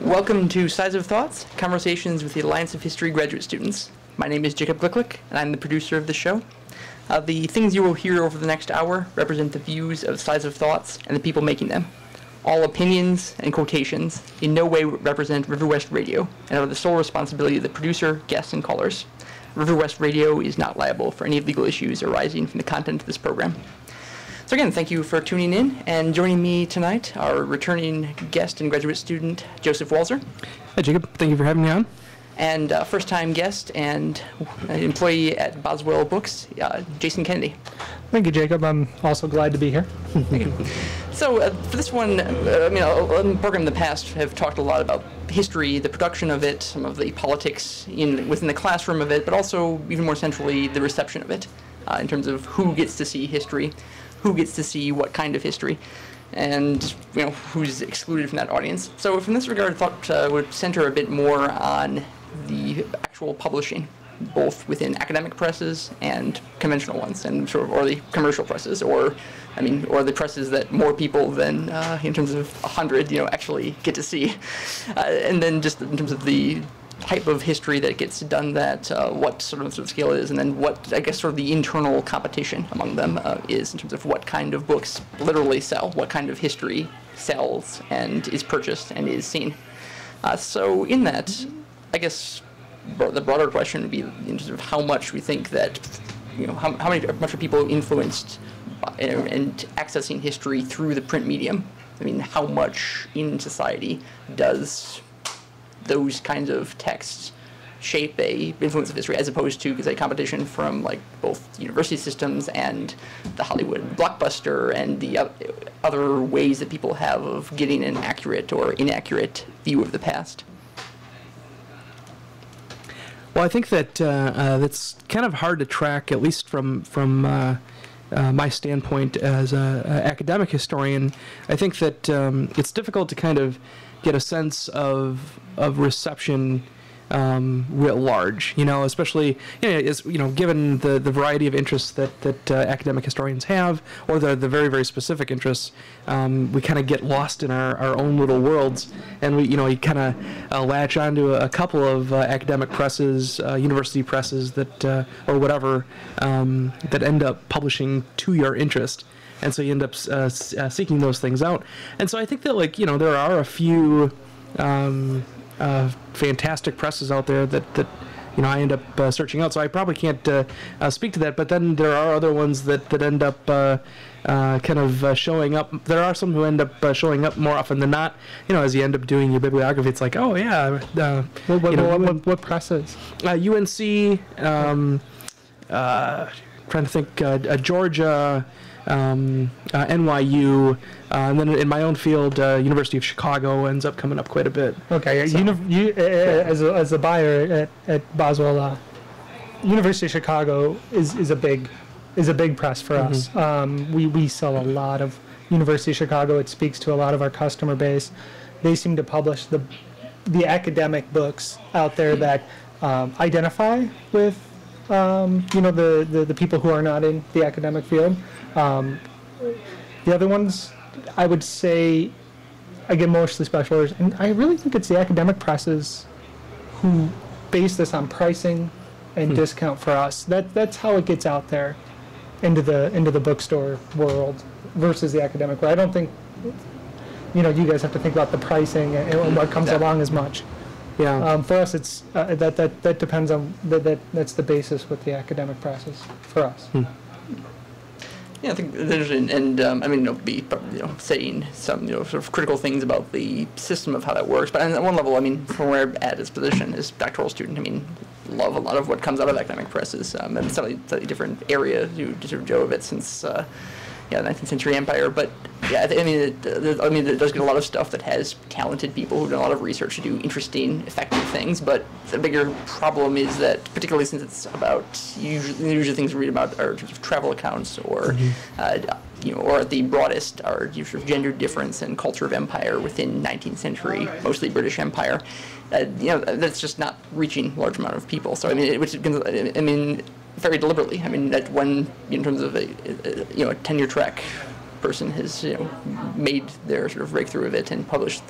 Welcome to Size of Thoughts, Conversations with the Alliance of History graduate students. My name is Jacob Glicklick, and I'm the producer of the show. The things you will hear over the next hour represent the views of Size of Thoughts and the people making them. All opinions and quotations in no way represent River West Radio and are the sole responsibility of the producer, guests, and callers. River West Radio is not liable for any legal issues arising from the content of this program. So again, thank you for tuning in, and joining me tonight, our returning guest and graduate student, Joseph Walzer. Hi, Jacob. Thank you for having me on. And first-time guest and employee at Boswell Books, Jason Kennedy. Thank you, Jacob. I'm also glad to be here. Thank you. So for this one, the program in the past have talked a lot about history, the production of it, some of the politics within the classroom of it, but also, even more centrally, the reception of it, in terms of who gets to see history, who gets to see what kind of history, and who's excluded from that audience. So from this regard, I thought would center a bit more on the actual publishing, both within academic presses and conventional ones, and or the commercial presses, or the presses that more people than in terms of 100, actually get to see, and then just in terms of the type of history that gets done, that what sort of scale it is, and then what, I guess, sort of the internal competition among them is in terms of what kind of books literally sell, what kind of history sells and is purchased and is seen. So in that, I guess the broader question would be in terms of how much we think that, how much are people influenced by, and accessing history through the print medium. I mean, how much in society does those kinds of texts shape a influence of history, as opposed to, say, competition from both university systems and the Hollywood blockbuster and the other ways that people have of getting an accurate or inaccurate view of the past. Well, I think that that's kind of hard to track, at least from my standpoint as an academic historian. I think that it's difficult to kind of get a sense of reception writ large, especially given the variety of interests that academic historians have, or the very, very specific interests. We kind of get lost in our own little worlds, and we kind of latch onto a couple of academic presses, university presses that or whatever that end up publishing to your interest. And so you end up seeking those things out. And so I think that, there are a few fantastic presses out there that I end up searching out. So I probably can't speak to that. But then there are other ones that end up kind of showing up. There are some who end up showing up more often than not. As you end up doing your bibliography, it's like, oh yeah. What presses? UNC. Trying to think. Georgia. NYU, and then in my own field, University of Chicago ends up coming up quite a bit. Okay, so, as a buyer at Boswell, University of Chicago is a big press for us. We sell a lot of University of Chicago. It speaks to a lot of our customer base. They seem to publish the academic books out there that identify with the people who are not in the academic field. The other ones, I would say, again, mostly specialists, and I really think it's the academic presses who base this on pricing and discount for us. That's how it gets out there into the bookstore world versus the academic world. I don't think you guys have to think about the pricing and what comes along as much. Yeah. For us, it's that depends on that's the basis with the academic presses for us. Yeah, I think there's saying some sort of critical things about the system of how that works. But on one level, from where I'm at, his position as doctoral student, love a lot of what comes out of academic presses. And slightly different area. You sort of Joe a bit since the 19th century empire, but yeah, it does get a lot of stuff that has talented people who've done a lot of research to do interesting, effective things. But the bigger problem is that, particularly since it's about usually things we read about are travel accounts, or or at the broadest are sort of gender difference and culture of empire within 19th century, mostly British Empire. That's just not reaching a large amount of people. So very deliberately. That one, in terms of a tenure track person has made their sort of breakthrough of it and published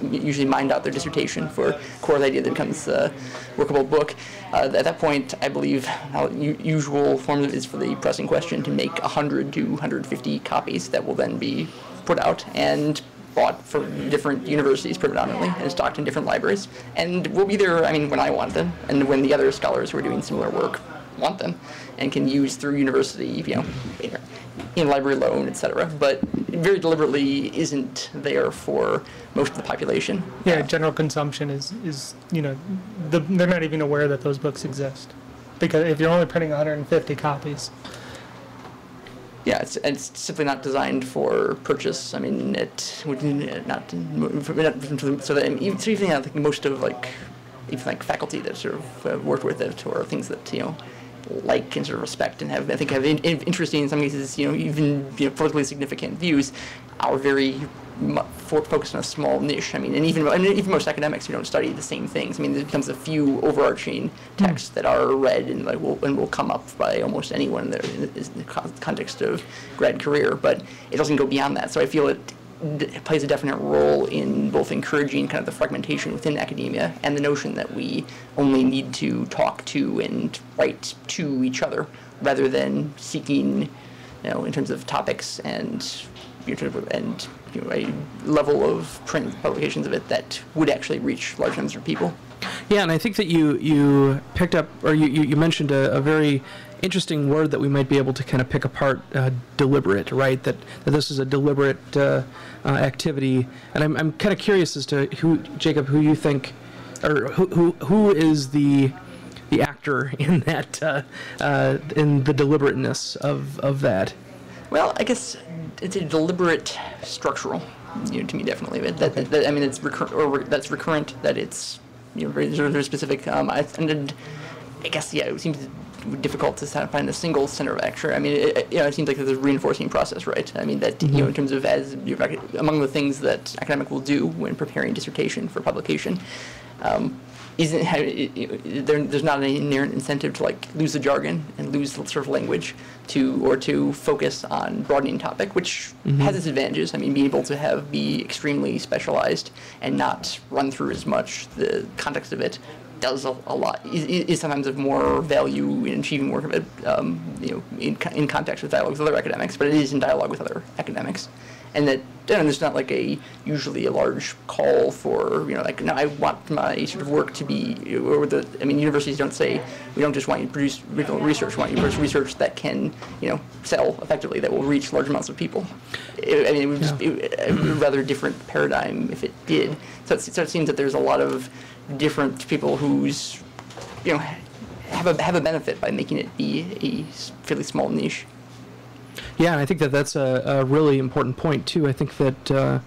usually mined out their dissertation for core of the idea that becomes a workable book. At that point, I believe how usual form is for the pressing question to make 100 to 150 copies that will then be put out and bought for different universities predominantly and stocked in different libraries, and will be there, when I want them, and when the other scholars who are doing similar work want them, and can use through university, in library loan, etc. But very deliberately isn't there for most of the population. Yeah, general consumption is they're not even aware that those books exist, because if you're only printing 150 copies. Yeah, it's simply not designed for purchase. It would not so that even I think most of even faculty that sort of worked with it, or things that like and sort of respect and have interesting, in some cases even politically significant views, are very focused on a small niche. And even most academics who don't study the same things. There becomes a few overarching texts that are read and will come up by almost anyone in the context of grad career, but it doesn't go beyond that. So I feel it plays a definite role in both encouraging kind of the fragmentation within academia and the notion that we only need to talk to and write to each other rather than seeking, in terms of topics and a level of print publications of it that would actually reach large numbers of people. Yeah, and I think that you picked up, or you mentioned a very interesting word that we might be able to kind of pick apart, deliberate, right? That this is a deliberate activity, and I'm kind of curious as to Jacob, who you think, or who is the actor in that, in the deliberateness of that. Well, I guess it's a deliberate structural, to me, definitely. It's recurrent, or that's recurrent. That it's very specific. And I guess it seems difficult to find a single center of action. It seems like there's a reinforcing process, right? That in terms of among the things that academic will do when preparing dissertation for publication. There's not an inherent incentive to lose the jargon and lose the sort of language to focus on broadening topic, which has its advantages. Being able to be extremely specialized and not run through as much the context of it does a lot. Is sometimes of more value in achieving more of it, in context with dialogue with other academics, but it is in dialogue with other academics. And that there's not usually a large call for no, I want my sort of work to be, universities don't say we don't just want you to produce research, we want you to produce research that can sell effectively, that will reach large amounts of people. It would just be a rather different paradigm if it did. So it seems that there's a lot of different people who's have a benefit by making it be a fairly small niche. Yeah, and I think that that's a really important point too. I think that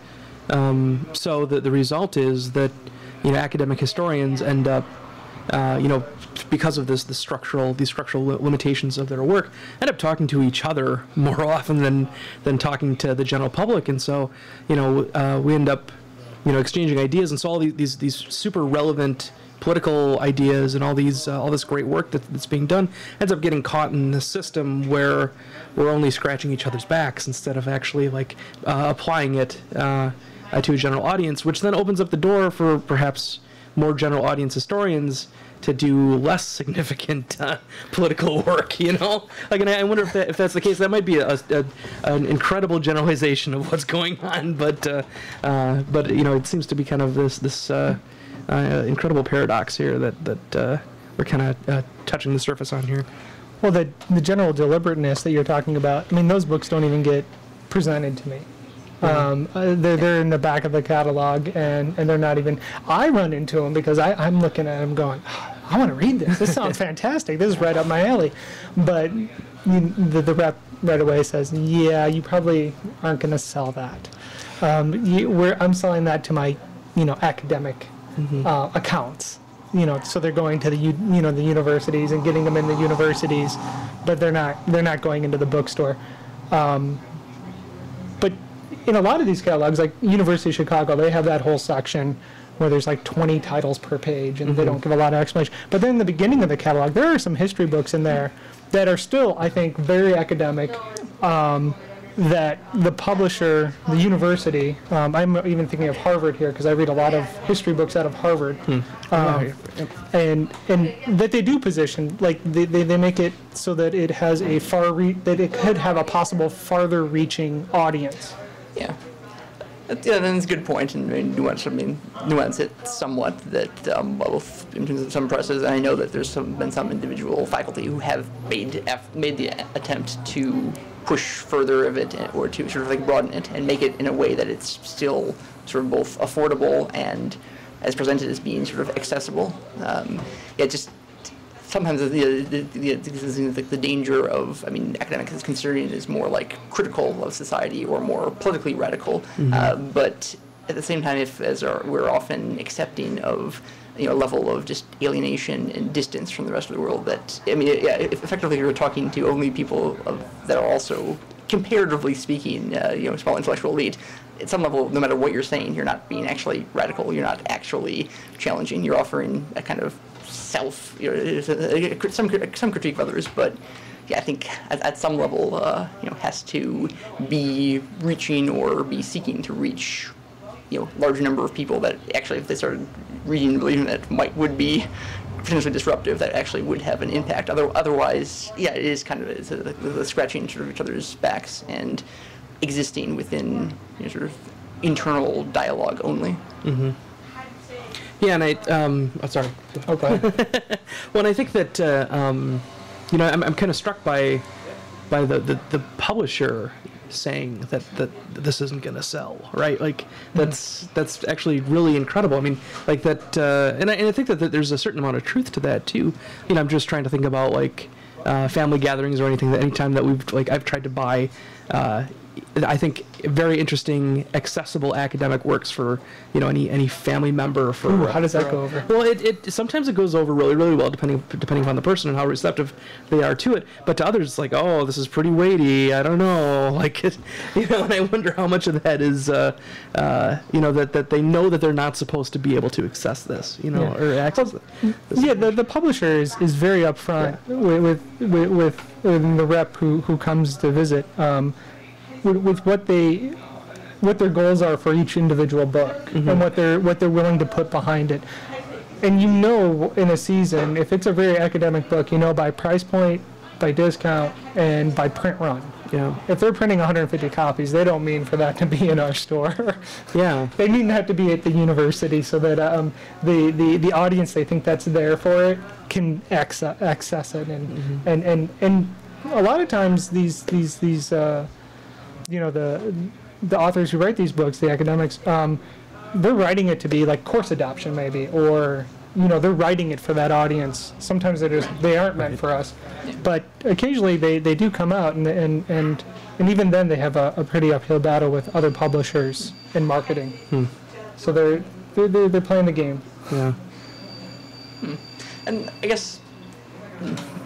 so the result is that academic historians end up because of these structural limitations of their work, end up talking to each other more often than talking to the general public, and so we end up exchanging ideas, and so all these super relevant political ideas and all this great work that's being done ends up getting caught in the system where we're only scratching each other's backs instead of actually applying it to a general audience, which then opens up the door for perhaps more general audience historians to do less significant political work, And I wonder if that's the case. That might be an incredible generalization of what's going on, but it seems to be kind of this incredible paradox here that we're kind of touching the surface on here. Well, the general deliberateness that you're talking about, those books don't even get presented to me. They're in the back of the catalog, and they're not even. I run into them because I'm looking at them going, I want to read this. This sounds fantastic. This is right up my alley. But the rep right away says, yeah, you probably aren't going to sell that. I'm selling that to my academic accounts. So they're going to the universities and getting them in the universities, but they're not going into the bookstore. But in a lot of these catalogs, like University of Chicago, they have that whole section where there's 20 titles per page, and they don't give a lot of explanation. But then in the beginning of the catalog, there are some history books in there that are still, I think, very academic, that the publisher, the university, I'm even thinking of Harvard here because I read a lot of history books out of Harvard, and that they do position, like they make it so that it has a that it could have a possible farther reaching audience. Yeah. Yeah, that's a good point, and nuance it somewhat. That both in terms of some presses, and I know that there's been some individual faculty who have made the attempt to push further of it, or to sort of like broaden it and make it in a way that it's still sort of both affordable and as presented as being sort of accessible. Just sometimes the danger of, academic considering is more like critical of society or more politically radical, but at the same time, we're often accepting of a level of just alienation and distance from the rest of the world, that if effectively you're talking to only people that are also, comparatively speaking, small intellectual elite, at some level, no matter what you're saying, you're not being actually radical, you're not actually challenging, you're offering a kind of some critique of others, but I think at some level, has to be reaching or be seeking to reach, larger number of people that actually, if they started reading and believing that, would be potentially disruptive, that actually would have an impact. Otherwise, it is kind of the scratching sort of each other's backs and existing within sort of internal dialogue only. Mm-hmm. Yeah, and sorry. Okay. Well, and I think that I'm kind of struck by the publisher saying that this isn't going to sell, right? Like that's actually really incredible. I mean, like that, and I think that there's a certain amount of truth to that too. I'm just trying to think about like family gatherings or anything, that anytime that I've tried to buy. I think very interesting, accessible academic works for any family member. Ooh, how does that go over? Well, it sometimes it goes over really, really well, depending upon the person and how receptive they are to it. But to others, like, oh, this is pretty weighty. I don't know, like it, and I wonder how much of that is, that they know that they're not supposed to be able to access this, or access it. Yeah, the publisher is very upfront with the rep who comes to visit. With what their goals are for each individual book, and what they're willing to put behind it. And in a season, if it's a very academic book, by price point, by discount, and by print run. Yeah. If they're printing 150 copies, they don't mean for that to be in our store. Yeah. They need to have to be at the university so that the audience they think that's there for it can access it. And a lot of times these the authors who write these books, the academics, they're writing it to be like course adoption maybe, or they're writing it for that audience. Sometimes they aren't meant for us, but occasionally they do come out, and even then they have a pretty uphill battle with other publishers in marketing. So they're playing the game. Yeah. And I guess.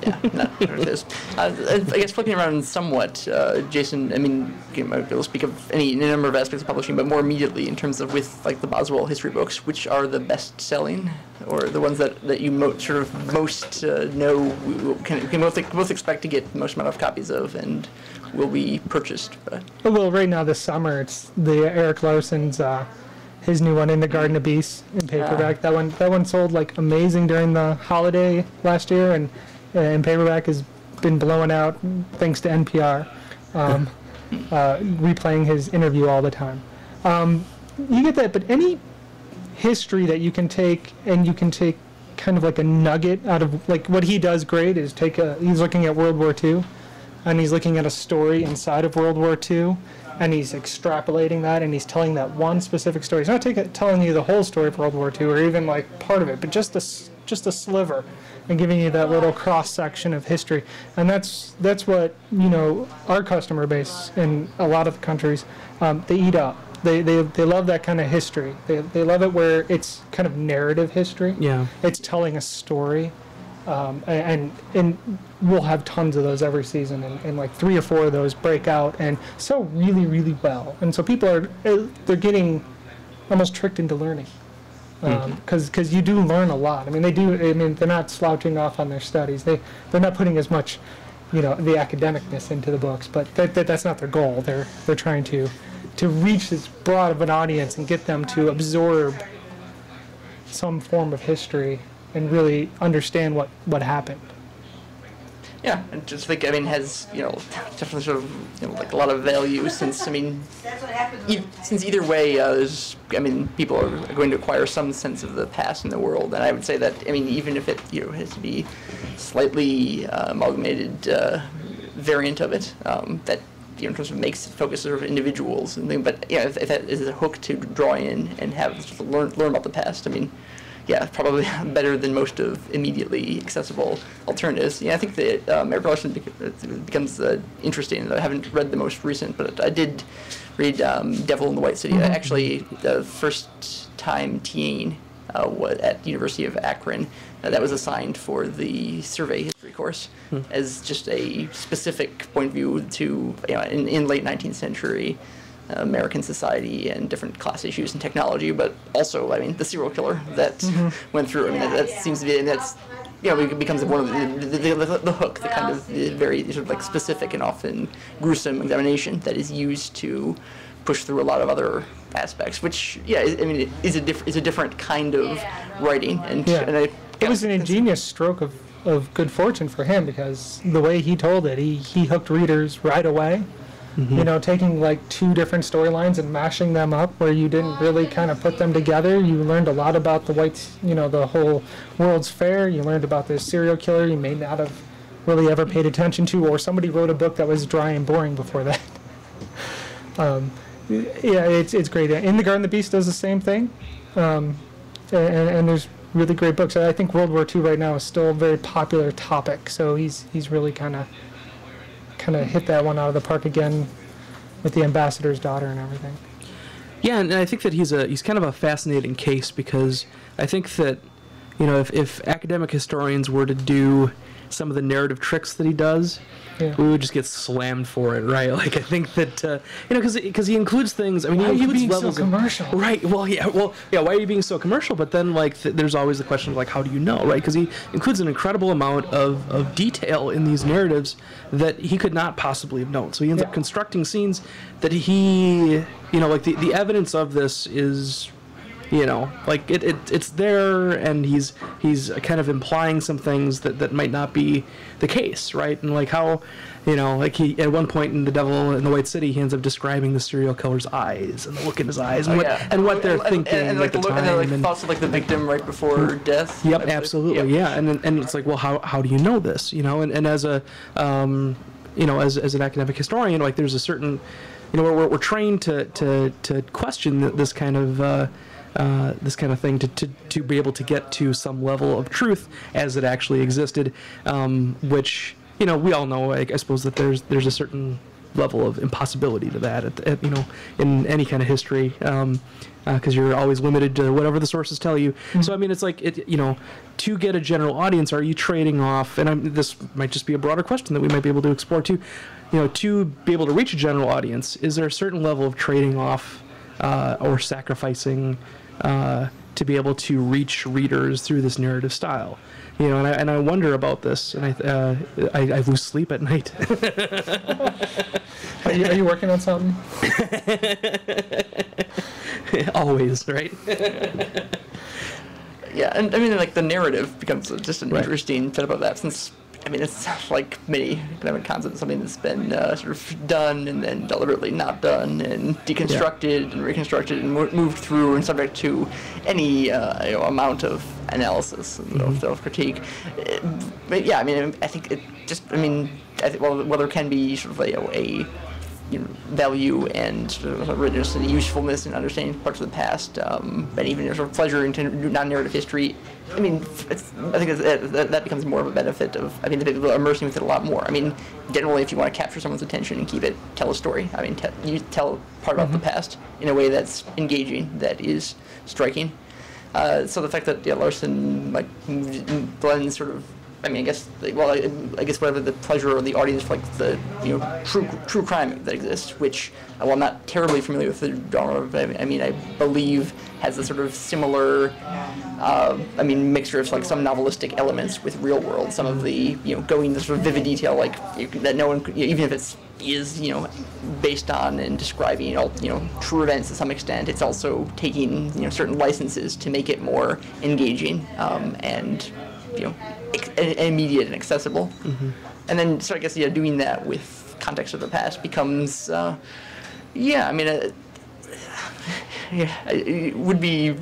It is. I guess flipping around somewhat, Jason, we'll speak of any number of aspects of publishing, but more immediately in terms of with like the Boswell history books, which are the best selling, or the ones that you most know can both expect to get the most amount of copies of and will be purchased. Well, right now this summer it's the Eric Larson's his new one, In the Garden of Beasts, in paperback. That one sold like amazing during the holiday last year, and paperback has been blowing out thanks to NPR, replaying his interview all the time. You get that, but any history that you can take, and you can take kind of like a nugget out of, like what he does great is he's looking at World War II, and he's looking at a story inside of World War II, and he's extrapolating that, and he's telling that one specific story. He's not telling you the whole story of World War II, or even like part of it, but just a sliver, and giving you that little cross section of history. And that's what our customer base in a lot of countries, they eat up. They love that kind of history. They love it where it's kind of narrative history. Yeah. It's telling a story. And we'll have tons of those every season, and like 3 or 4 of those break out and sell really, really well. And so people they're getting almost tricked into learning, because you do learn a lot. They're not slouching off on their studies. They're not putting as much the academicness into the books, but that's not their goal. They're trying to reach as broad of an audience and get them to absorb some form of history and really understand what happened. Yeah, and just think, has, definitely sort of, like a lot of value since, since either way, people are going to acquire some sense of the past in the world. And I would say that, even if it, has to be slightly amalgamated variant of it, that, in terms of makes focus sort of individuals and things, but, if that is a hook to draw in and have sort of learn about the past, probably better than most of immediately accessible alternatives. Yeah, I think that Erik Larson becomes interesting. I haven't read the most recent, but I did read Devil in the White City. Mm-hmm. Actually, the first time TAing was at University of Akron. That was assigned for the survey history course as just a specific point of view to, in late 19th century American society and different class issues and technology, but also, the serial killer that went through. That seems to be, and that's, it becomes one of the hook, the kind of the very sort of like specific and often gruesome examination that is used to push through a lot of other aspects, which, it is a different kind of writing, and it was an ingenious stroke of good fortune for him, because the way he told it, he hooked readers right away. Taking like two different storylines and mashing them up where you didn't really kind of put them together. You learned a lot about the the whole World's Fair. You learned about this serial killer you may not have really ever paid attention to, or somebody wrote a book that was dry and boring before that. It's great. In the Garden of the Beast does the same thing, and there's really great books. I think World War II right now is still a very popular topic, so he's really kind of hit that one out of the park again with the ambassador's daughter and everything. Yeah, and I think that he's kind of a fascinating case, because I think that, if academic historians were to do some of the narrative tricks that he does, we would just get slammed for it, right? Like, I think that, because he includes things, why are he you includes being levels so commercial? Right, why are you being so commercial? But then, there's always the question of, how do you know, right? Because he includes an incredible amount of detail in these narratives that he could not possibly have known. So he ends up constructing scenes that he, the evidence of this is, it's there, and he's kind of implying some things that might not be the case, right? And how, he at one point in The Devil in the White City, he ends up describing the serial killer's eyes and the look in his eyes and what they're thinking and at the time, and thoughts of the victim right before death. Yep, absolutely, and it's well, how do you know this? And as a as an academic historian, there's a certain, we're trained to question this kind of thing to be able to get to some level of truth as it actually existed, which we all know. I suppose that there's a certain level of impossibility to that in any kind of history, because you're always limited to whatever the sources tell you. So it's to get a general audience, are you trading off? And this might just be a broader question that we might be able to explore too. To be able to reach a general audience, is there a certain level of trading off or sacrificing to be able to reach readers through this narrative style? And I wonder about this, and I lose sleep at night. Are you working on something? Always, right? Yeah, and the narrative becomes just an interesting bit about that, since it's like many academic concepts, something that's been sort of done and then deliberately not done, and deconstructed and reconstructed and moved through and subject to any amount of analysis and self-critique. But yeah, I think it just, while there can be sort of a value and sort of richness and usefulness in understanding parts of the past, and even sort of pleasure into non-narrative history, I think that becomes more of a benefit of, immersing with it a lot more. Generally, if you want to capture someone's attention and keep it, tell a story. You tell part about the past in a way that's engaging, that is striking. So the fact that Larson blends sort of I mean, I guess, well, I guess whatever the pleasure of the audience for, like, the, true crime that exists, which, while I'm not terribly familiar with the genre, but I mean, I believe has a sort of similar, mixture of, like, some novelistic elements with real world, some of the, going into sort of vivid detail, like, that no one, even if it's based on and describing, true events to some extent, it's also taking, certain licenses to make it more engaging, and, immediate and accessible. Mm-hmm. And then, so I guess, doing that with context of the past becomes, it would be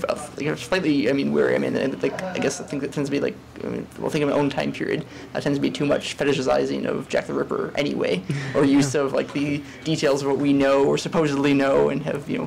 slightly, wary. I guess the thing that tends to be like, think of my own time period, that tends to be too much fetishizing of Jack the Ripper anyway, or use of like the details of what we know or supposedly know, and have the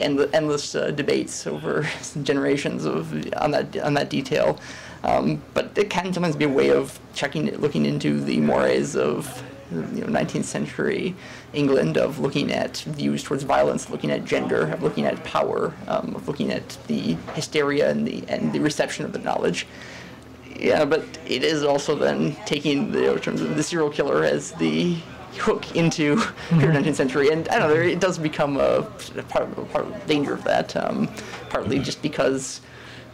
endless debates over generations on that detail. But it can sometimes be a way of looking into the mores of 19th century England, of looking at views towards violence, looking at gender, of looking at power, of looking at the hysteria and the reception of the knowledge. Yeah, but it is also then taking in terms of the serial killer as the hook into the 19th century, and I don't know, it does become a part of the danger of that, partly just because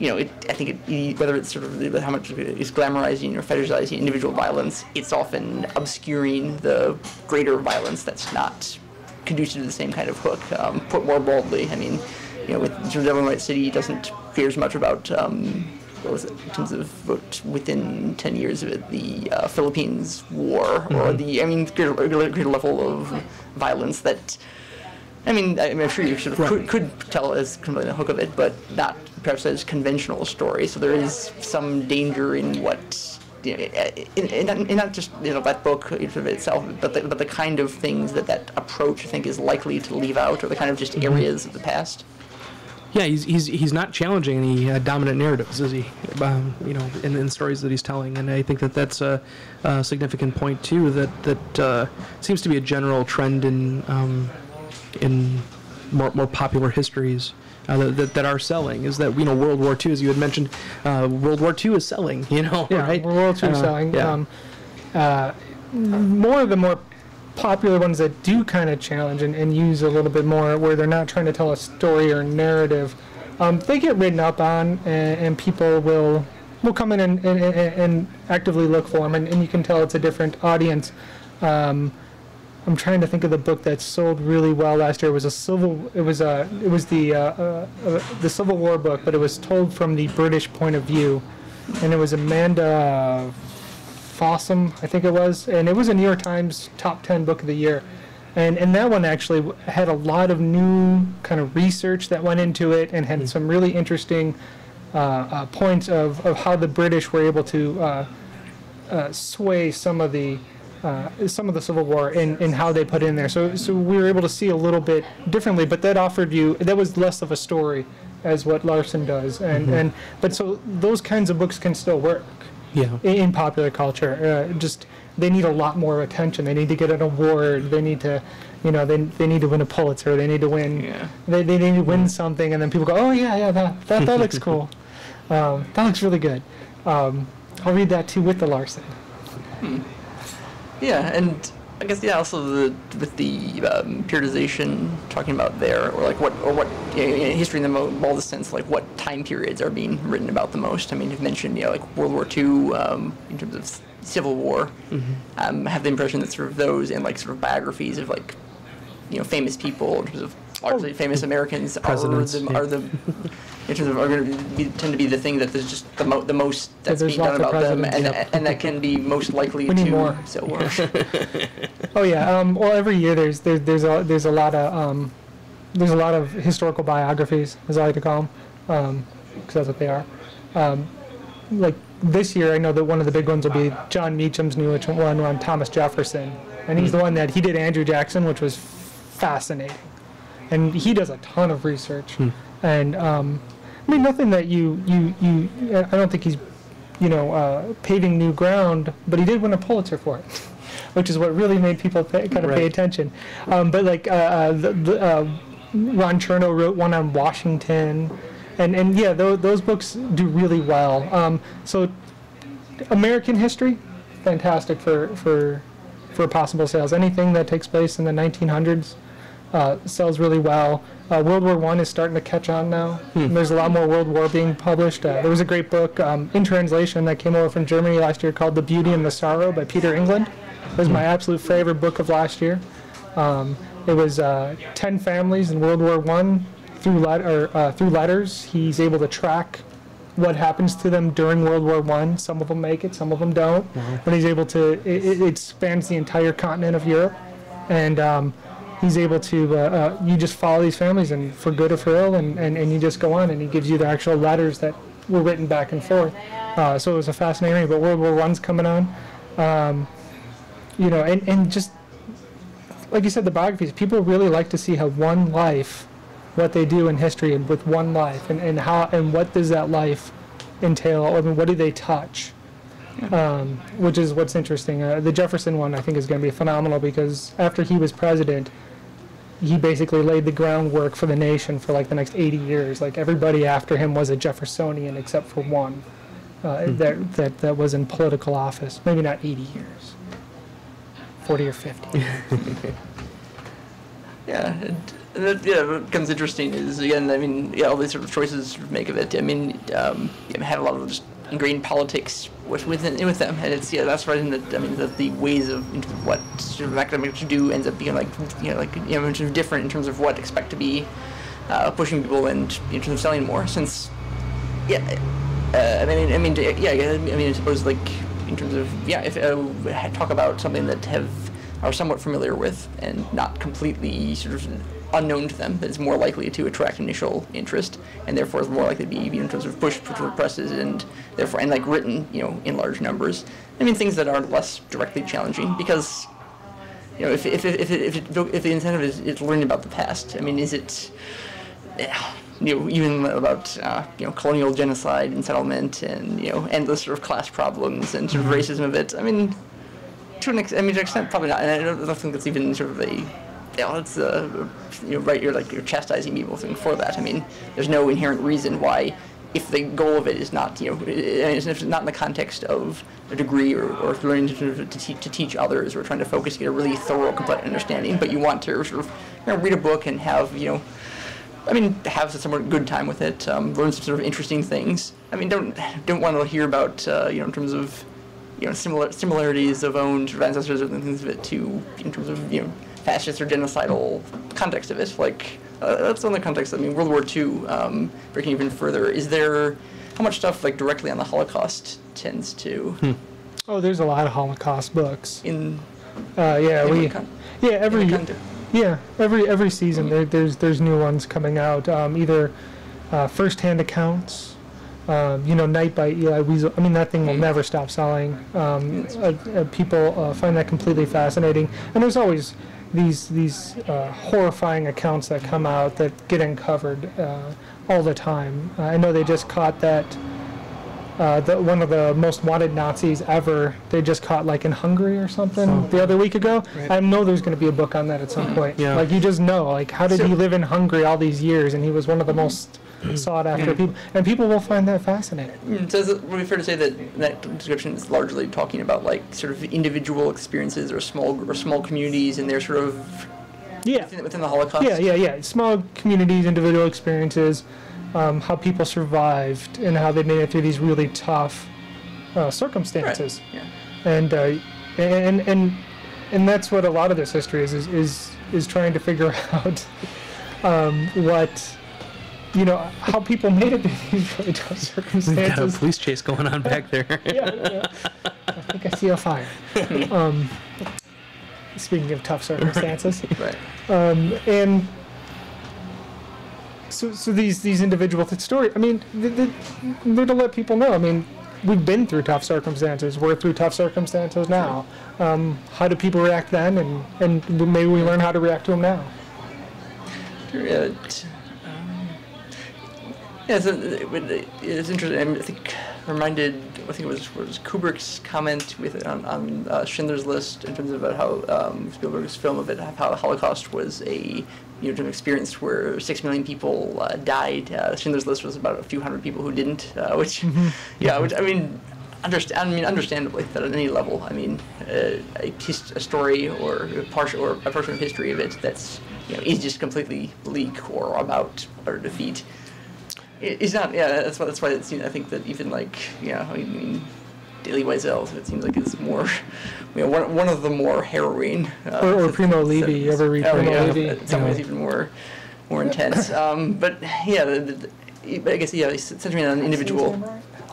I think whether it's sort of how much is glamorizing or fetishizing individual violence, it's often obscuring the greater violence that's not conducive to the same kind of hook. Put more boldly, with sort of Devil in White City, doesn't care as much about what was it, in terms of within 10 years of it, the Philippines War, or the greater level of violence that. I'm sure you sort of could tell as kind of the hook of it, but not perhaps as conventional a story. So there is some danger in what, in not just that book itself, but the kind of things that approach, I think, is likely to leave out, or the kind of just areas of the past. Yeah, he's not challenging any dominant narratives, is he? In stories that he's telling, and I think that's a significant point too. That seems to be a general trend in more popular histories that are selling, is that World War II, as you had mentioned, World War II is selling, right? World War II is selling. Yeah. More of the more popular ones that do kind of challenge and use a little bit more, where they're not trying to tell a story or narrative, they get written up on, and people will come in and actively look for them, and you can tell it's a different audience. I'm trying to think of the book that sold really well last year. It was the Civil War book, but it was told from the British point of view, and it was Amanda Fossum, I think it was, and it was a New York Times top 10 book of the year, and that one actually had a lot of new kind of research that went into it, and had some really interesting points of how the British were able to sway some of the Civil War in how they put in there. So we were able to see a little bit differently, but that was less of a story as what Larson does. But so those kinds of books can still work in popular culture. Just they need a lot more attention. They need to get an award. They need to, they need to win a Pulitzer. They need to win. They need to win something, and then people go, oh yeah, that looks cool. That looks really good. I'll read that too with the Larson. Yeah, and I guess also with the periodization talking about there, or what history in the boldest sense, like what time periods are being written about the most. You've mentioned like World War II in terms of Civil War. Mm-hmm. I have the impression that sort of those and like sort of biographies of like famous people in terms of largely famous Americans are the in terms of are going to tend to be the thing that there's just the most that's being done about them, and that can be most likely we need more. So. Oh yeah. Well, every year there's a lot of historical biographies, as I like to call them, because that's what they are. Like this year, I know that one of the big ones will be John Meacham's new one on Thomas Jefferson, and he's the one that he did Andrew Jackson, which was fascinating, and he does a ton of research, and nothing that I don't think he's paving new ground, but he did win a Pulitzer for it, which is what really made people pay attention. But like Ron Chernow wrote one on Washington, and those books do really well. So American history, fantastic for possible sales. Anything that takes place in the 1900s sells really well. World War I is starting to catch on now. There's a lot more World War being published. There was a great book in translation that came over from Germany last year called The Beauty and the Sorrow by Peter England. It was my absolute favorite book of last year. It was 10 families in World War I through letters. He's able to track what happens to them during World War I. Some of them make it, some of them don't. But he's able to, it spans the entire continent of Europe. And he's able to, you just follow these families, and for good or for ill, and you just go on, and he gives you the actual letters that were written back and forth. So it was a fascinating read, but World War I's coming on. You know, and just, like you said, the biographies, people really like to see how one life, what they do in history and with one life, and how, and what does that life entail, I mean, what do they touch? Which is what's interesting. The Jefferson one, I think, is going to be phenomenal, because after he was president, he basically laid the groundwork for the nation for like the next 80 years. Like, everybody after him was a Jeffersonian except for one that was in political office. Maybe not 80 years, 40 or 50. Yeah. What becomes interesting is, again, I mean, yeah, all these sort of choices make of it. I mean, you have a lot of just ingrained politics within them, and it's, yeah, that's right. That, I mean, that the ways of what sort of academics do ends up being different in terms of what expect to be pushing people and in terms of selling more. Since, yeah, I suppose, like, in terms of, yeah, if talk about something that are somewhat familiar with and not completely sort of unknown to them, that's more likely to attract initial interest, and therefore is more likely to be, in terms of push for presses, and therefore, and like written, in large numbers. I mean, things that are less directly challenging, because, if the incentive is learning about the past, I mean, is it, even about colonial genocide and settlement, and endless sort of class problems and sort of racism of it. I mean, to an extent, probably not. And I don't think that's even sort of a, it's right. You're chastising people for that. I mean, there's no inherent reason why, if the goal of it is not, if it's not in the context of a degree or learning to teach others, or trying to focus to get a really thorough, complete understanding, but you want to sort of read a book and have have a somewhat good time with it, learn some sort of interesting things. I mean, don't want to hear about in terms of similarities of own sort of ancestors or things of it to, in terms of fascist or genocidal context of it. Like, that's on the context. I mean, World War II, breaking even further, is there, how much stuff like directly on the Holocaust tends to? Oh, there's a lot of Holocaust books. Every season there's new ones coming out. Either first-hand accounts. Night by Elie Wiesel. I mean, that thing will never stop selling. People find that completely fascinating. And there's always these horrifying accounts that come out that get uncovered all the time. I know they just caught that one of the most wanted Nazis ever, they just caught, like, in Hungary or something the other week ago. Right. I know there's going to be a book on that at some point. Yeah. Like, you just know, like, how did he live in Hungary all these years, and he was one of the most sought after people, and people will find that fascinating. So would it be fair to say that description is largely talking about, like, sort of individual experiences or small communities and their sort of within the Holocaust? Yeah. Small communities, individual experiences, how people survived and how they made it through these really tough circumstances. Right. Yeah. And that's what a lot of this history is trying to figure out what. How people made it through these really tough circumstances. We've got a police chase going on back there. Yeah. I think I see a fire. Speaking of tough circumstances. Right. And so these individual stories, I mean, they're to let people know. I mean, we've been through tough circumstances. We're through tough circumstances now. How do people react then? And maybe we learn how to react to them now. Yeah, so it's interesting. I think it was Kubrick's comment on Schindler's List, in terms of how Spielberg's film of it, how the Holocaust was an experience where 6 million people died. Schindler's List was about a few hundred people who didn't, which I mean, understandably, that at any level, I mean, a story or a portion of history of it that's, is just completely bleak or about utter defeat. It's not. Yeah, that's why it seems. I think that even I mean, Daily Wiesel, it seems like it's more, one of the more harrowing. Or Primo Levi. You ever read Primo Levi? In some ways, even more intense. But yeah, I guess centering on an individual.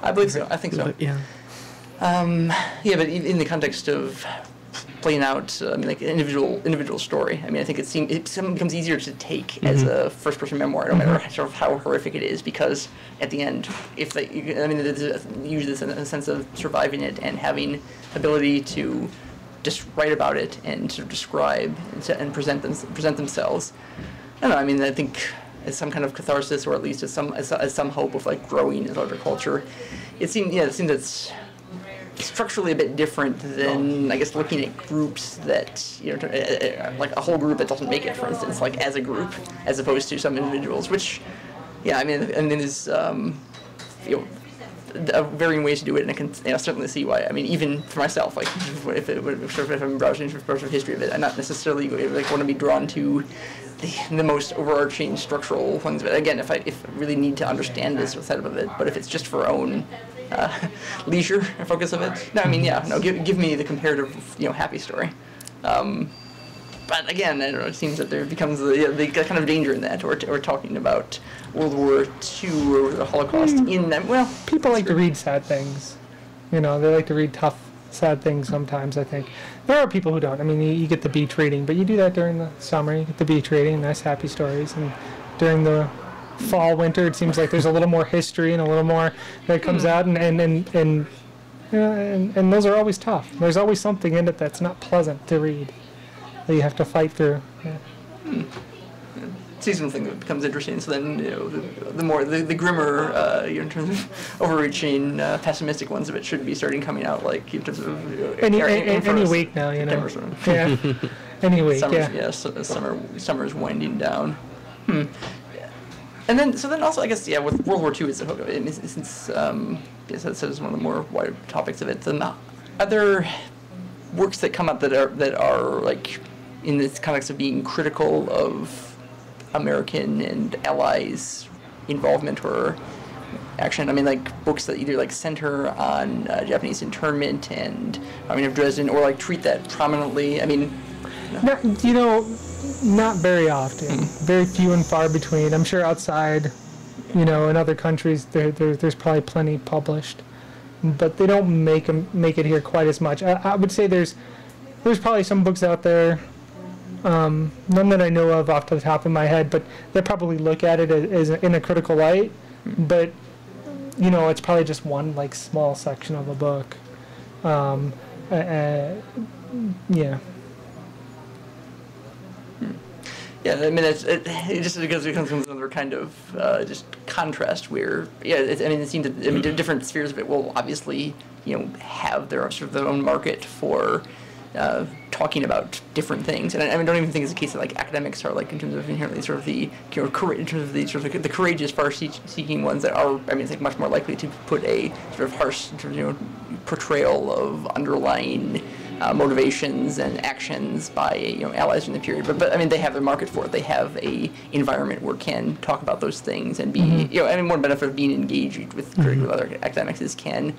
I believe so. I think so. Yeah. Yeah, but in the context of playing out, an individual story. I mean, I think it becomes easier to take as a first-person memoir, no matter sort of how horrific it is, because at the end, there's usually a sense of surviving it and having ability to just write about it and sort of describe and present themselves. I don't know. I mean, I think as some kind of catharsis, or at least as some hope of growing as larger culture. It seems it's structurally a bit different than, I guess, looking at groups that, like a whole group that doesn't make it, for instance, like as a group, as opposed to some individuals, which, yeah, I mean, there's, varying ways to do it, and I can certainly see why. I mean, even for myself, if I'm browsing for history of it, I'm not necessarily want to be drawn to the most overarching structural things. But again, if I really need to understand this side of it, but if it's just for our own leisure focus of it, no, I mean, yeah, no, give me the comparative, happy story. But again, I don't know, it seems that there becomes the kind of danger in that, or talking about World War II or the Holocaust in that. Well, people like to read sad things. They like to read tough, sad things sometimes, I think. There are people who don't. I mean, you get the beach reading, but you do that during the summer. You get the beach reading, nice happy stories, and during the fall, winter, it seems like there's a little more history and a little more that comes out, and those are always tough. There's always something in it that's not pleasant to read, that you have to fight through. Yeah. Seasonal thing that becomes interesting. So then, the grimmer, in terms of overreaching, pessimistic ones of it should be starting coming out, like in terms of any week now, Yeah. Any week. Summer's winding down. And then, also, I guess, with World War II is the hook of it. Since that is one of the more wider topics of it. Then other works that come up that are like in this context of being critical of American and Allies' involvement or action. I mean, like books that either center on Japanese internment and of Dresden, or treat that prominently. I mean, not very often. Very few and far between. I'm sure outside, in other countries, there's probably plenty published, but they don't make it here quite as much. I would say there's probably some books out there. None that I know of off the top of my head, but they probably look at it as in a critical light. But it's probably just one small section of a book. Yeah. Yeah, I mean, it just because it becomes another kind of just contrast where, it seems that different spheres of it will obviously, have their sort of their own market for talking about different things. And I don't even think it's a case that academics are in terms of inherently sort of the in terms of the sort of the courageous, far-seeking ones that are much more likely to put a sort of harsh portrayal of underlying motivations and actions by allies in the period, but they have a market for it. They have a environment where can talk about those things and be one benefit of being engaged with other academics is can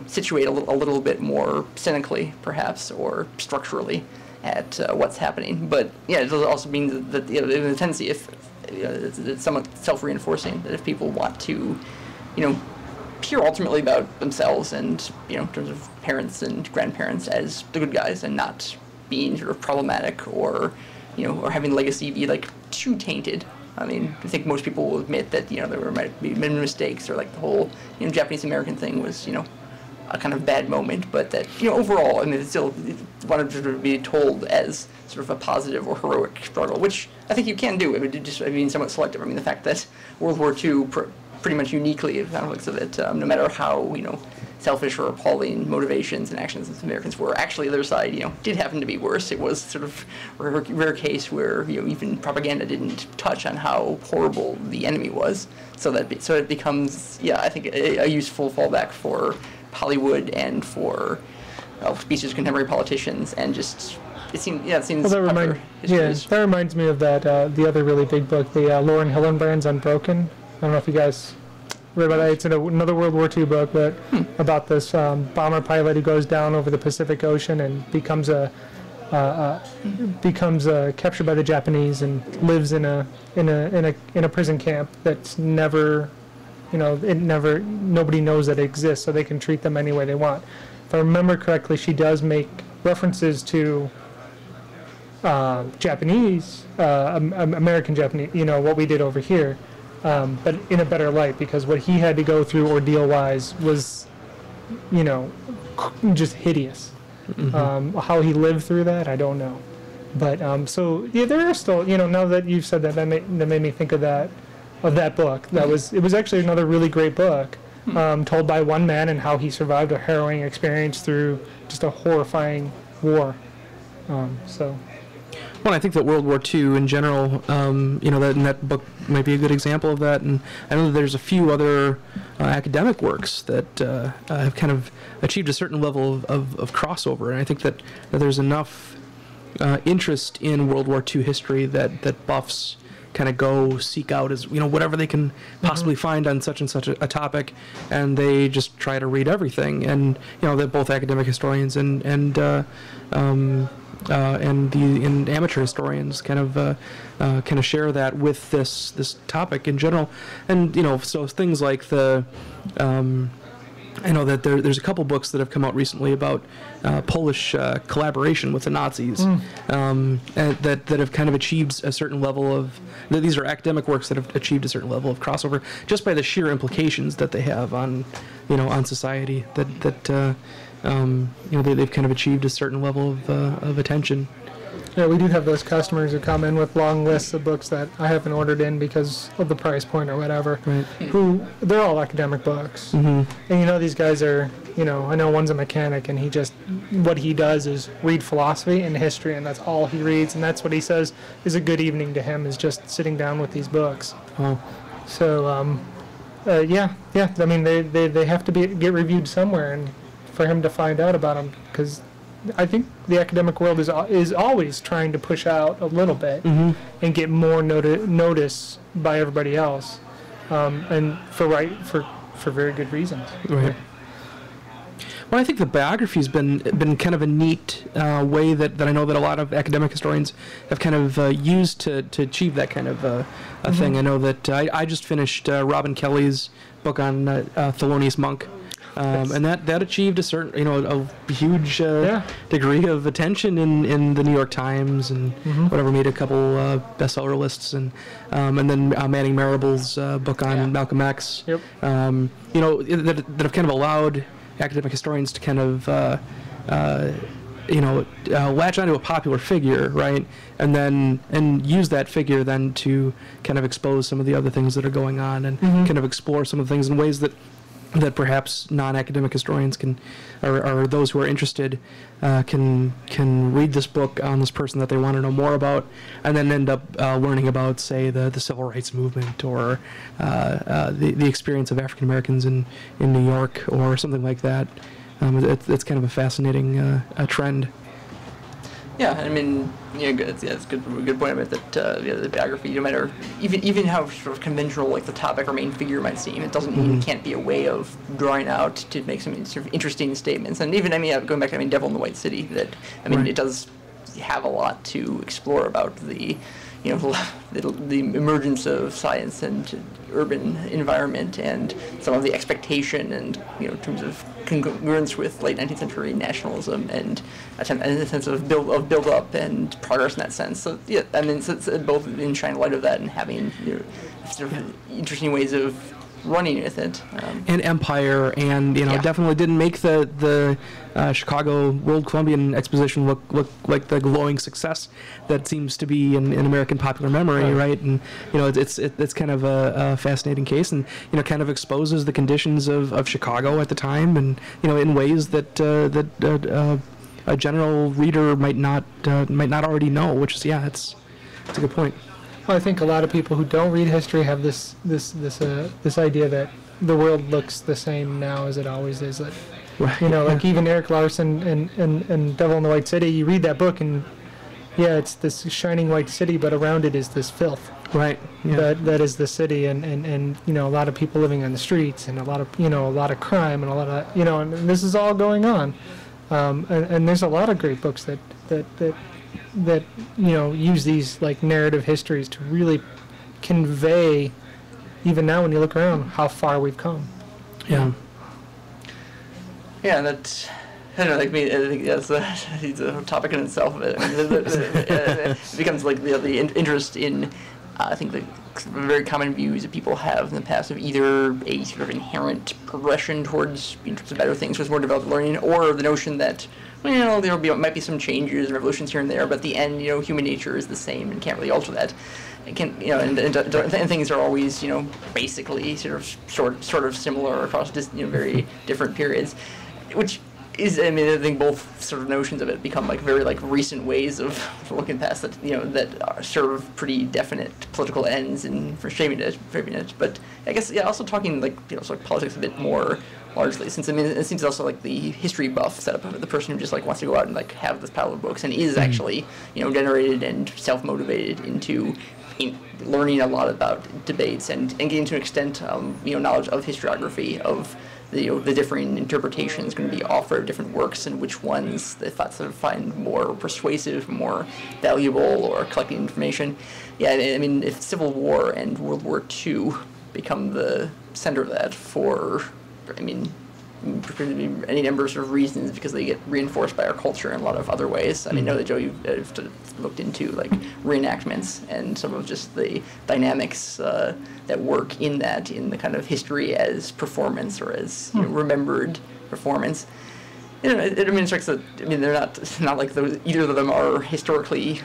situate a little bit more cynically perhaps or structurally at what's happening. But it also means that the tendency, if it's somewhat self-reinforcing, that if people want to hear ultimately about themselves and in terms of parents and grandparents as the good guys and not being sort of problematic or or having legacy be too tainted. I mean, I think most people will admit that there might be many mistakes, or the whole Japanese American thing was a kind of bad moment, but that overall it's still wanted to be told as sort of a positive or heroic struggle, which I think you can do. Somewhat selective. I mean, the fact that World War II pretty much uniquely, it kind of looks of it, no matter how selfish or appalling motivations and actions of the Americans were, actually their side did happen to be worse. It was sort of a rare case where even propaganda didn't touch on how horrible the enemy was, so it becomes I think a useful fallback for Hollywood and for speeches of contemporary politicians, and just it seems Well, that reminds me of that the other really big book, the Lauren Hillenbrand's Unbroken. I don't know if you guys read about that. It's another World War II book, but about this bomber pilot who goes down over the Pacific Ocean and becomes captured by the Japanese and lives in a prison camp that's never, nobody knows that it exists, so they can treat them any way they want. If I remember correctly, she does make references to Japanese, American Japanese, what we did over here, but in a better light, because what he had to go through ordeal-wise was, just hideous. Mm-hmm. How he lived through that, I don't know. But so yeah, there are still, now that you've said that, that made me think of that book. It was actually another really great book, told by one man and how he survived a harrowing experience through just a horrifying war. Well, I think that World War II in general, that book might be a good example of that. And I know that there's a few other academic works that have kind of achieved a certain level of crossover. And I think that there's enough interest in World War II history that buffs kind of go seek out as whatever they can possibly find on such and such a topic, and they just try to read everything. And that both academic historians and amateur historians kind of share that with this topic in general. And so things like I know that there's a couple books that have come out recently about Polish collaboration with the Nazis, and that have kind of achieved a certain level of. These are academic works that have achieved a certain level of crossover just by the sheer implications that they have on society. They've kind of achieved a certain level of attention. Yeah, we do have those customers who come in with long lists of books that I haven't ordered in because of the price point or whatever. Right. They're all academic books. Mm-hmm. And these guys are, I know one's a mechanic and what he does is read philosophy and history, and that's all he reads, and that's what he says is a good evening to him, is just sitting down with these books. Oh. So, yeah. I mean, they have to get reviewed somewhere, and for him to find out about them, because I think the academic world is always trying to push out a little bit and get more notice by everybody else, and for very good reasons. Right. Well, I think the biography's been kind of a neat way that I know that a lot of academic historians have kind of used to achieve that kind of a thing. I know that I just finished Robin Kelly's book on Thelonious Monk. And that achieved a certain, a huge degree of attention in the New York Times and whatever, made a couple bestseller lists, and then Manning Marable's book on Malcolm X. Yep. That have kind of allowed academic historians to kind of latch onto a popular figure, right, and use that figure then to kind of expose some of the other things that are going on, and kind of explore some of the things in ways that perhaps non-academic historians can, or those who are interested, can read this book on this person that they want to know more about, and then end up learning about, say, the civil rights movement, or the experience of African Americans in New York, or something like that. It's kind of a fascinating trend. Yeah, I mean, it's good point about that. The biography, no matter even how sort of conventional like the topic or main figure might seem, it doesn't mean it can't be a way of drawing out to make some sort of interesting statements. And even going back to Devil in the White City, it does have a lot to explore about the emergence of science and urban environment, and some of the expectation, and in terms of congruence with late 19th century nationalism and a sense of build up and progress in that sense. So yeah, it's both in shining light of that and having sort of interesting ways of running with it. And Empire, and definitely didn't make the Chicago World Columbian Exposition look like the glowing success that seems to be in American popular memory, right? And it's kind of a fascinating case, and kind of exposes the conditions of Chicago at the time, and in ways that a general reader might not already know, which is it's a good point. Well, I think a lot of people who don't read history have this idea that the world looks the same now as it always is. That Right. You know, like even Eric Larson and Devil in the White City, you read that book and yeah, it's this shining white city, but around it is this filth. Right. Yeah. That is the city, and you know, a lot of people living on the streets, and a lot of crime, and a lot of, you know, and this is all going on. And there's a lot of great books that you know, use these like narrative histories to really convey, even now when you look around, how far we've come. Yeah. Yeah, that. I don't know, like me, I think that's it's a topic in itself. But I mean, it becomes like the interest in, I think, the very common views that people have in the past of either a sort of inherent progression towards better things, towards more developed learning, or the notion that, well, you know, might be some changes, revolutions here and there, but at the end, you know, human nature is the same and can't really alter that. It can, you know, and things are always, you know, basically sort of similar across, you know, very different periods, which is, I mean, I think both sort of notions of it become like very like recent ways of looking past that, you know, that serve pretty definite political ends and for framing it. But I guess, yeah, also talking like, you know, sort of politics a bit more largely, since I mean, it seems also like the history buff setup of it, the person who just like wants to go out and like have this pile of books and is actually, you know, generated and self-motivated into learning a lot about debates and getting to an extent, you know, knowledge of historiography, of the differing interpretations going to be offered of different works and which ones they thought sort of find more persuasive, more valuable, or collecting information. Yeah, I mean, if Civil War and World War II become the center of that for, I mean, any number of sort of reasons, because they get reinforced by our culture in a lot of other ways. I mean, I know that Joe, you've looked into like reenactments and some of just the dynamics that work in that, in the kind of history as performance or as, you know, remembered performance. You know, I mean, it strikes that, I mean, they're not like those, either of them are historically,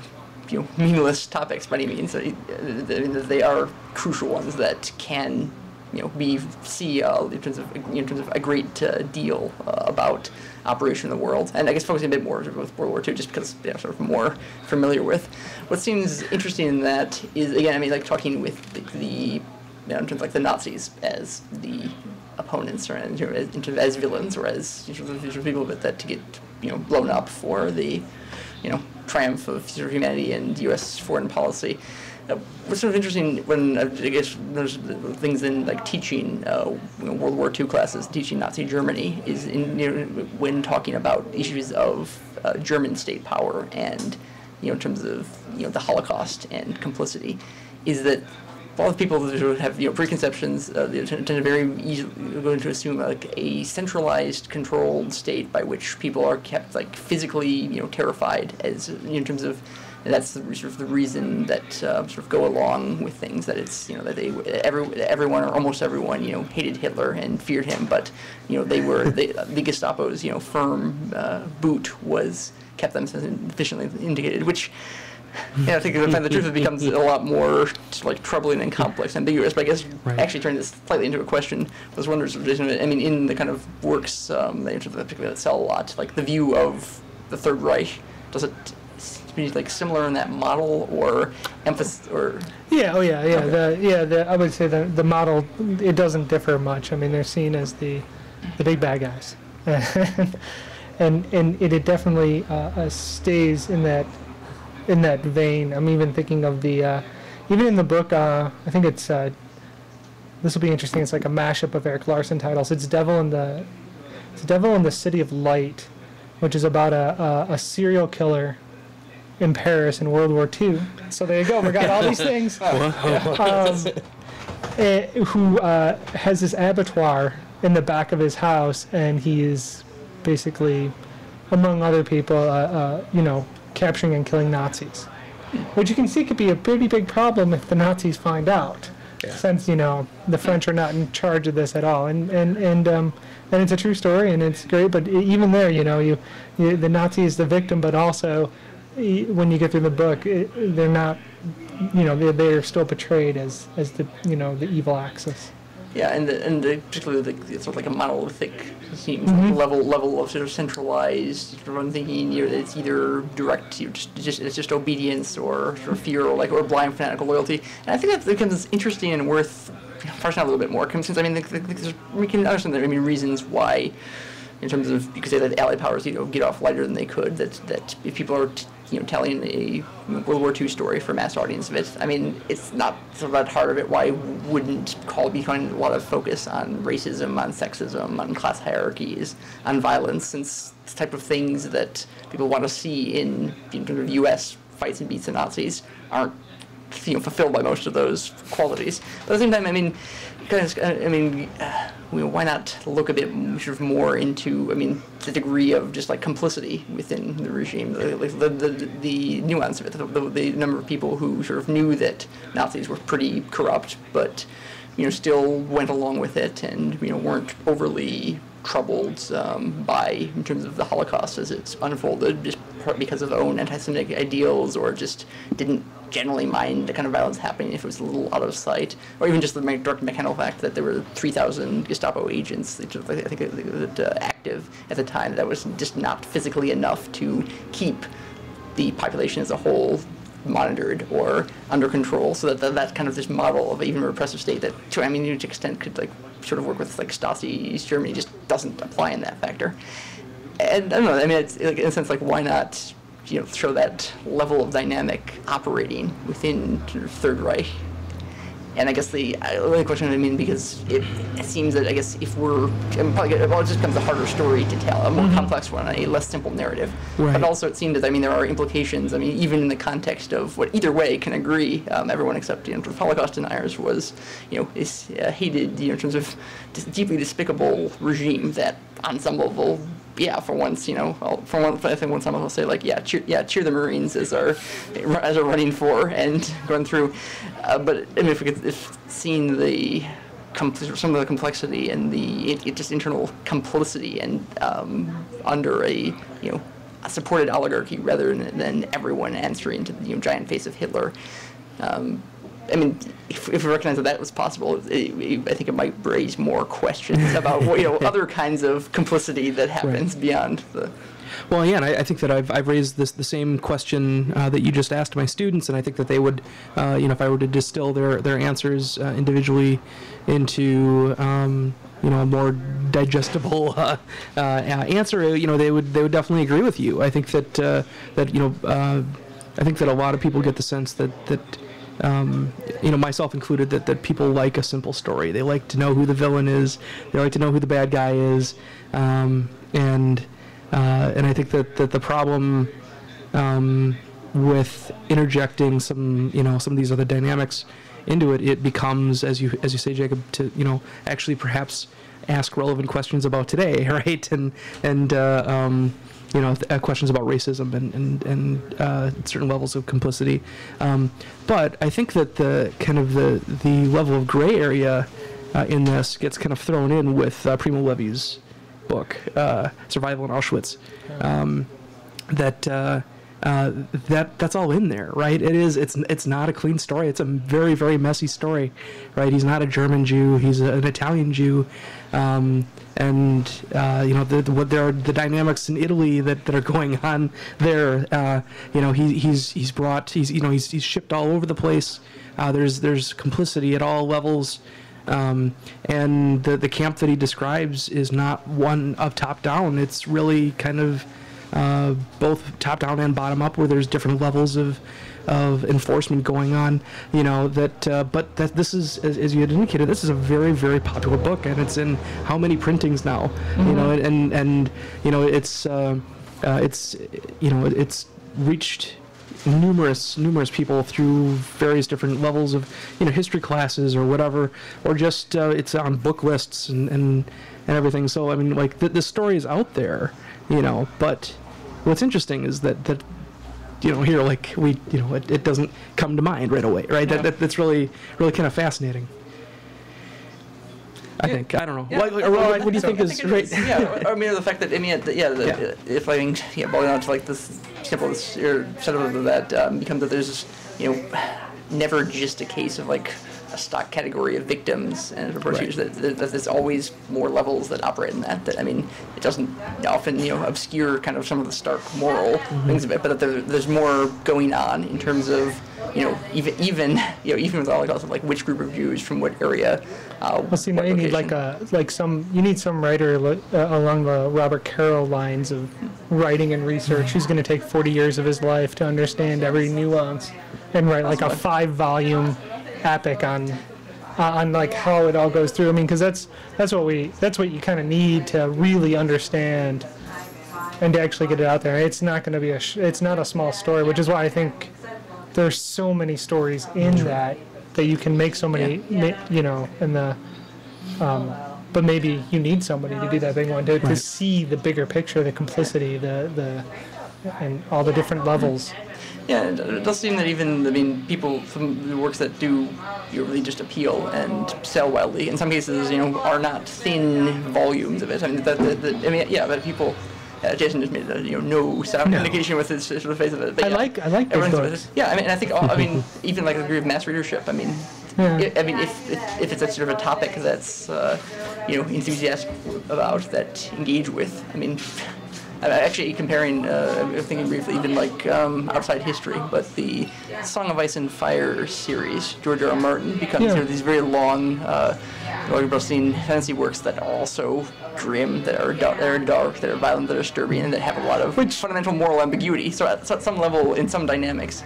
you know, meaningless topics by any means. I mean, they are crucial ones that can, you know, we see in terms of a great deal about operation in the world, and I guess focusing a bit more with World War II, just because, you know, sort of more familiar with. What seems interesting in that is, again, I mean, like talking with the you know, in terms of like the Nazis as the opponents, or as villains, or as people that to get, you know, blown up for the, you know, triumph of sort of humanity and U.S. foreign policy. What's sort of interesting when I guess there's things in like teaching you know, World War II classes, teaching Nazi Germany, is in, you know, when talking about issues of German state power and, you know, in terms of, you know, the Holocaust and complicity, is that a lot of people who have, you know, preconceptions, they tend to very easily go to assume like a centralized, controlled state by which people are kept like physically, you know, terrified, as, you know, in terms of. And that's sort of the reason that sort of go along with things, that it's, you know, that everyone or almost everyone, you know, hated Hitler and feared him, but, you know, they were the Gestapo's, you know, firm boot was kept them sufficiently indicated, which, you know, I think if I find the truth, it becomes a lot more like troubling and complex, ambiguous. But I guess actually turning this slightly into a question was wonders. I mean, in the kind of works that sell a lot, like the view of the Third Reich, does it like similar in that model, or emphasis, or okay. I would say the model, it doesn't differ much. I mean, they're seen as the big bad guys, and it definitely stays in that vein. I'm even thinking of the even in the book, I think it's this will be interesting. It's like a mashup of Eric Larson titles. It's Devil in the City of Light, which is about a serial killer in Paris in World War II. So there you go. We got all these things. Who has this abattoir in the back of his house, and he is basically, among other people, you know, capturing and killing Nazis, which you can see could be a pretty big problem if the Nazis find out, since, you know, the French are not in charge of this at all. And it's a true story, and it's great. But even there, you know, the Nazi is the victim, but also, when you get through the book, they're not, you know, they're still portrayed as the, you know, the evil axis. Yeah, and particularly it's sort of like a monolithic theme, level of sort of centralized sort of unthinking. You know, it's either direct, it's just obedience, or sort of fear, or blind fanatical loyalty. And I think that becomes interesting and worth parsing out a little bit more. Since, I mean, we can understand there, I mean, reasons why in terms of, you could say that Allied powers, get off lighter than they could. That if people are, telling a World War II story for a mass audience of it, I mean, it's not sort of at the heart of it. Why wouldn't call be finding a lot of focus on racism, on sexism, on class hierarchies, on violence, since the type of things that people want to see in terms of U.S. fights and beats the Nazis aren't fulfilled by most of those qualities. But at the same time, I mean, why not look a bit sort of more into, the degree of just like complicity within the regime, the nuance of it, the number of people who sort of knew that Nazis were pretty corrupt, but still went along with it and weren't overly troubled by, in terms of the Holocaust as it's unfolded, just because of their own anti-Semitic ideals, or just didn't generally mind the kind of violence happening if it was a little out of sight, or even just the direct mechanical fact that there were 3,000 Gestapo agents, I think, active at the time. That was just not physically enough to keep the population as a whole monitored or under control, so that kind of this model of even a repressive state that, to an extent, could like sort of work with like Stasi East Germany just doesn't apply in that factor. And I don't know, it's like, in a sense, like, why not show that level of dynamic operating within the Third Reich? And I guess the only question, because it seems that, I guess, if we're, it just becomes a harder story to tell, a more complex one, a less simple narrative. Right. But also it seems that, there are implications, even in the context of what either way can agree, everyone except, the Holocaust deniers was, is hated, in terms of this deeply despicable regime that, on some level, for once, I think when someone will say, like, cheer the Marines as our running for and going through. But if seeing some of the complexity and the just internal complicity and under a supported oligarchy rather than everyone answering to the giant face of Hitler. If we recognize that was possible, I think it might raise more questions about other kinds of complicity that happens beyond the. Well, yeah, and I think that I've raised the same question that you just asked my students, and I think that they would, if I were to distill their answers individually into a more digestible answer, they would definitely agree with you. I think that I think that a lot of people get the sense that myself included, that people like a simple story. They like to know who the villain is. They like to know who the bad guy is, and I think that the problem with interjecting some of these other dynamics into it becomes, as you say, Jacob, to actually perhaps ask relevant questions about today, right? And questions about racism and certain levels of complicity. But I think that the level of gray area in this gets kind of thrown in with Primo Levi's book, Survival in Auschwitz. That's all in there, right? It's not a clean story. It's a very, very messy story, right? He's not a German Jew. He's an Italian Jew. There are the dynamics in Italy that are going on there. He's shipped all over the place. There's complicity at all levels. And the camp that he describes is not one of top down. It's really kind of both top down and bottom up, where there's different levels of enforcement going on. But this is, as you had indicated, this is a very, very popular book, and it's in how many printings now? It's reached numerous people through various different levels of history classes or whatever, or just it's on book lists and everything. So the story is out there, but what's interesting is that here, like, it doesn't come to mind right away, right? Yeah. That's really kind of fascinating. I think. I don't know. Yeah. What do you think is right? The fact that if boiling down to like this simple set of that becomes that there's never just a case of like a stock category of victims and approaches Right. that there's always more levels that operate in that. That I mean, it doesn't often obscure kind of some of the stark moral things of it, but that there's more going on in terms of even with all like which group of Jews from what area. Well, see, now what you need location. you need some writer along the Robert Carroll lines of writing and research who's going to take 40 years of his life to understand every nuance and write like a 5-volume epic on like how it all goes through. I mean, because that's what you kind of need to really understand and to actually get it out there. It's not going to be it's not a small story, which is why I think there's so many stories in that you can make so many, but maybe you need somebody to do that big one to see the bigger picture, the complicity, and all the different levels. Yeah, it does seem that people from the works that do really just appeal and sell widely, in some cases, are not thin volumes of it. I mean, but people. Jason just made no sound indication with his sort of face of it. But I like those books. Yeah, I think even like the degree of mass readership. If it's a sort of a topic that's enthusiastic about, that engage with. I'm actually comparing, I'm thinking briefly, even like outside history, but the Song of Ice and Fire series, George R. R. Martin, becomes these very long, Burstein fantasy works that are also grim, that are dark, that are violent, that are disturbing, and that have a lot of fundamental moral ambiguity. So at some level, in some dynamics.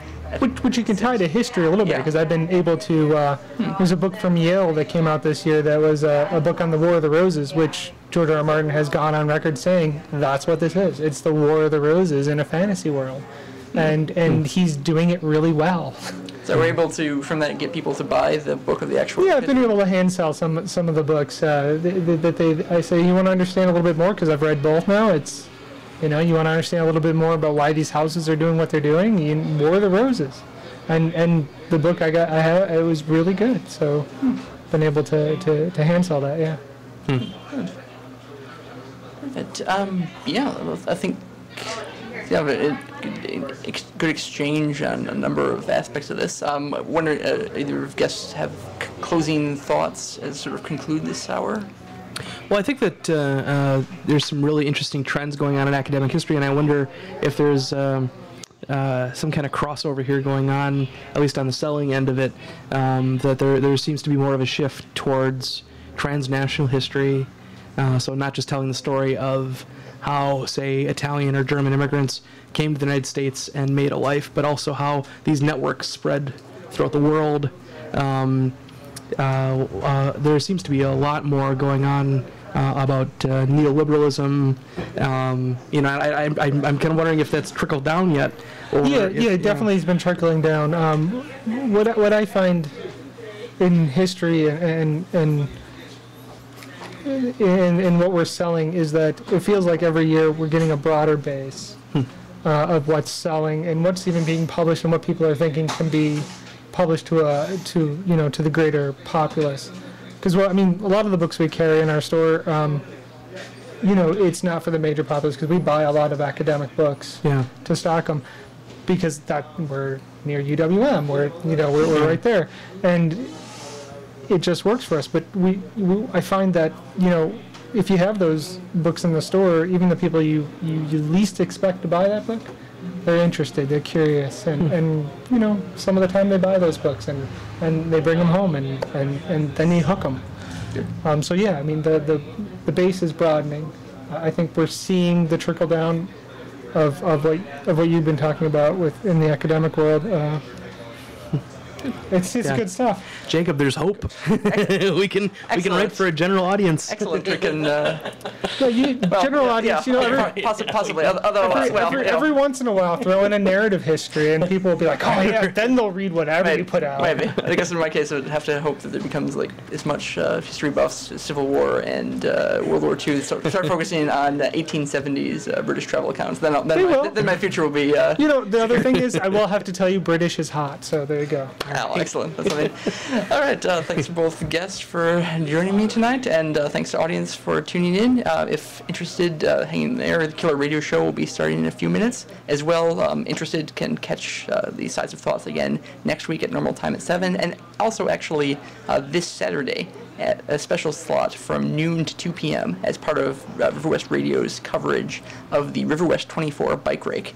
Which you can tie to history a little bit, because I've been able to, there's a book from Yale that came out this year that was a book on the War of the Roses, which George R. R. Martin has gone on record saying that's what this is. It's the War of the Roses in a fantasy world. And he's doing it really well. So we're able to, from that, get people to buy the book of the actual... Yeah, I've been able to hand sell some of the books. I say, you want to understand a little bit more, because I've read both now. It's, you want to understand a little bit more about why these houses are doing what they're doing. War of the Roses. And the book I had, it was really good. So been able to hand sell that, yeah. Good. I think good exchange on a number of aspects of this. I wonder, either of guests have closing thoughts as sort of conclude this hour? Well, I think that there's some really interesting trends going on in academic history, and I wonder if there's some kind of crossover here going on, at least on the selling end of it, that there seems to be more of a shift towards transnational history, so not just telling the story of how, say, Italian or German immigrants came to the United States and made a life, but also how these networks spread throughout the world. There seems to be a lot more going on about neoliberalism. I'm kind of wondering if that's trickled down yet. Or it definitely has been trickling down. What I find in history and what we're selling is that it feels like every year we're getting a broader base of what's selling and what's even being published and what people are thinking can be published to the greater populace. Because a lot of the books we carry in our store, it's not for the major populace, because we buy a lot of academic books to stock them, because we're near UWM, we're right there, and it just works for us. But I find that if you have those books in the store, even the people you least expect to buy that book, they're interested, they're curious, and some of the time they buy those books and they bring them home and then you hook them. The base is broadening. I think we're seeing the trickle down of what you've been talking about in the academic world. It's good stuff. Jacob, there's hope. we can write for a general audience. Excellent. We can. General audience. Possibly. Otherwise, every once in a while, throw in a narrative history, and people will be like, "Oh yeah," then they'll read whatever you put out. Maybe. I guess in my case, I would have to hope that there becomes like as much history buffs, Civil War, and World War II. So start focusing on 1870s British travel accounts. Then my future will be. The other thing is, I will have to tell you, British is hot. So there you go. Oh, excellent. That's amazing. All right. Thanks to both guests for joining me tonight, and thanks to audience for tuning in. If interested, hang in there. The Killer Radio Show will be starting in a few minutes. As well, interested can catch the Sides of Thoughts again next week at normal time at 7, and also actually this Saturday at a special slot from noon to 2 p.m. as part of Riverwest Radio's coverage of the Riverwest 24 bike race.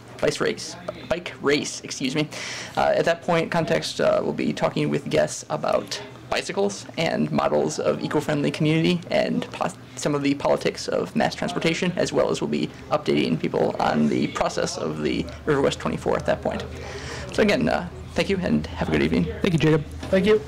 Excuse me. At that point, Context will be talking with guests about bicycles and models of eco-friendly community and some of the politics of mass transportation, as well as we'll be updating people on the process of the Riverwest 24 at that point. So again, thank you and have a good evening. Thank you, Jacob. Thank you.